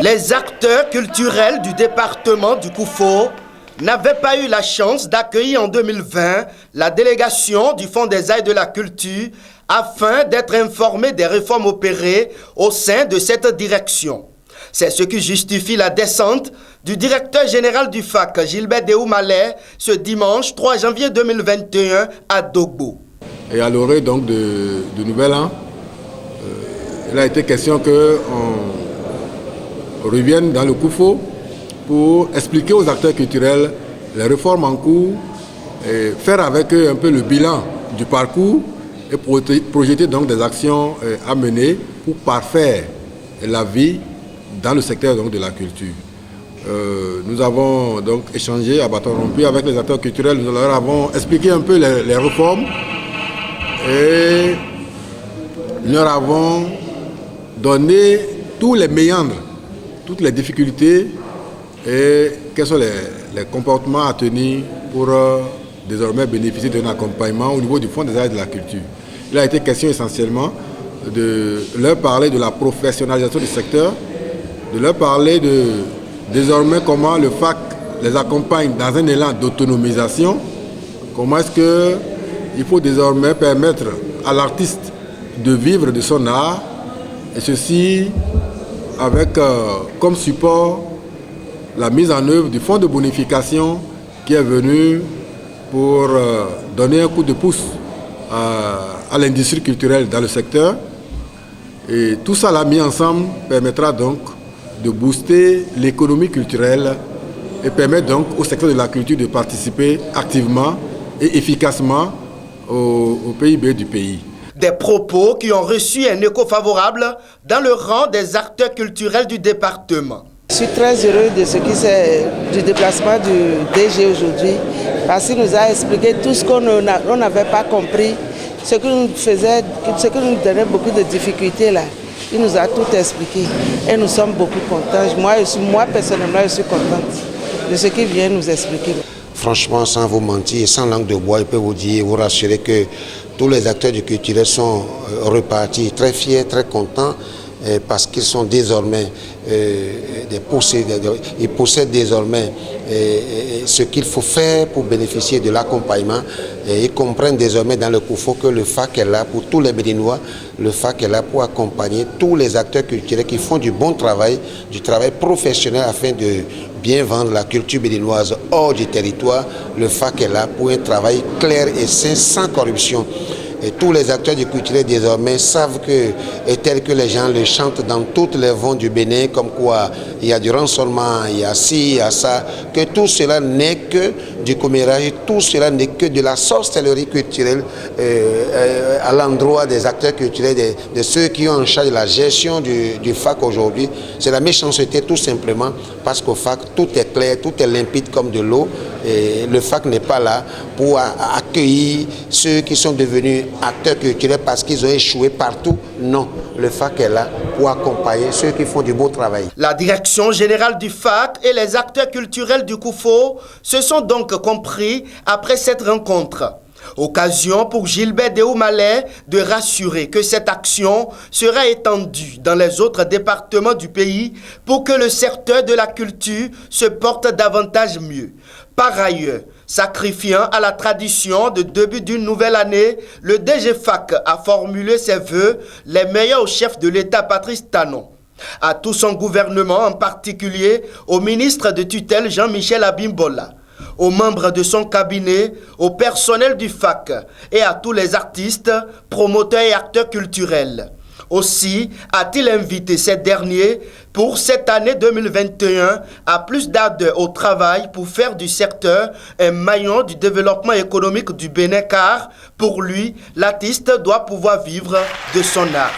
Les acteurs culturels du département du Koufo n'avaient pas eu la chance d'accueillir en 2020 la délégation du Fonds des Arts et de la Culture afin d'être informés des réformes opérées au sein de cette direction. C'est ce qui justifie la descente du directeur général du FAC, Gilbert Déoumalé, ce dimanche 3 janvier 2021 à Dogbo. Et à l'orée donc de Nouvel An, il a été question qu'on revienne dans le Koufo pour expliquer aux acteurs culturels les réformes en cours et faire avec eux un peu le bilan du parcours et projeter donc des actions à mener pour parfaire la vie dans le secteur donc, de la culture. Nous avons donc échangé à bâton rompu avec les acteurs culturels, nous leur avons expliqué un peu les réformes et nous leur avons donné tous les méandres, toutes les difficultés et quels sont les comportements à tenir pour désormais bénéficier d'un accompagnement au niveau du Fonds des Arts et de la Culture. Il a été question essentiellement de leur parler de la professionnalisation du secteur, de leur parler de désormais comment le FAC les accompagne dans un élan d'autonomisation, comment est-ce qu'il faut désormais permettre à l'artiste de vivre de son art, et ceci avec comme support la mise en œuvre du fonds de bonification qui est venu pour donner un coup de pouce à l'industrie culturelle dans le secteur. Et tout ça là mis ensemble permettra donc de booster l'économie culturelle et permettre donc au secteur de la culture de participer activement et efficacement au PIB du pays. Des propos qui ont reçu un écho favorable dans le rang des acteurs culturels du département. Je suis très heureux de ce qui c'est du déplacement du DG aujourd'hui parce qu'il nous a expliqué tout ce qu'on n'avait pas compris, ce qui nous donnait beaucoup de difficultés là. Il nous a tout expliqué et nous sommes beaucoup contents. Moi personnellement, je suis contente de ce qu'il vient nous expliquer. Franchement, sans vous mentir, sans langue de bois, je peux vous dire, vous rassurer que tous les acteurs du culturel sont repartis très fiers, très contents parce qu'ils sont désormais ils possèdent désormais ce qu'il faut faire pour bénéficier de l'accompagnement. Ils comprennent désormais dans le Koufo que le FAC est là pour tous les Béninois, le FAC est là pour accompagner tous les acteurs culturels qui font du bon travail, du travail professionnel afin de bien vendre la culture béninoise hors du territoire. Le FAC est là pour un travail clair et sain, sans corruption. Et tous les acteurs du culturel désormais savent que, et tel que les gens le chantent dans toutes les vents du Bénin, comme quoi il y a du rançonnement, il y a ci, il y a ça, que tout cela n'est que du commérage, tout cela n'est que de la sorcellerie culturelle à l'endroit des acteurs culturels, de ceux qui ont en charge de la gestion du FAC aujourd'hui. C'est la méchanceté tout simplement, parce qu'au FAC tout est clair, tout est limpide comme de l'eau. Et le FAC n'est pas là pour accueillir ceux qui sont devenus acteurs culturels parce qu'ils ont échoué partout. Non, le FAC est là pour accompagner ceux qui font du beau travail. La direction générale du FAC et les acteurs culturels du Koufo se sont donc compris après cette rencontre. Occasion pour Gilbert Déoumalé de rassurer que cette action sera étendue dans les autres départements du pays pour que le secteur de la culture se porte davantage mieux. Par ailleurs, sacrifiant à la tradition de début d'une nouvelle année, le DG FAC a formulé ses vœux les meilleurs au chef de l'État Patrice Talon. À tout son gouvernement, en particulier au ministre de tutelle Jean-Michel Abimbola, aux membres de son cabinet, au personnel du FAC et à tous les artistes, promoteurs et acteurs culturels. Aussi a-t-il invité ces derniers pour cette année 2021 à plus d'ardeur au travail pour faire du secteur un maillon du développement économique du Bénin car, pour lui, l'artiste doit pouvoir vivre de son art.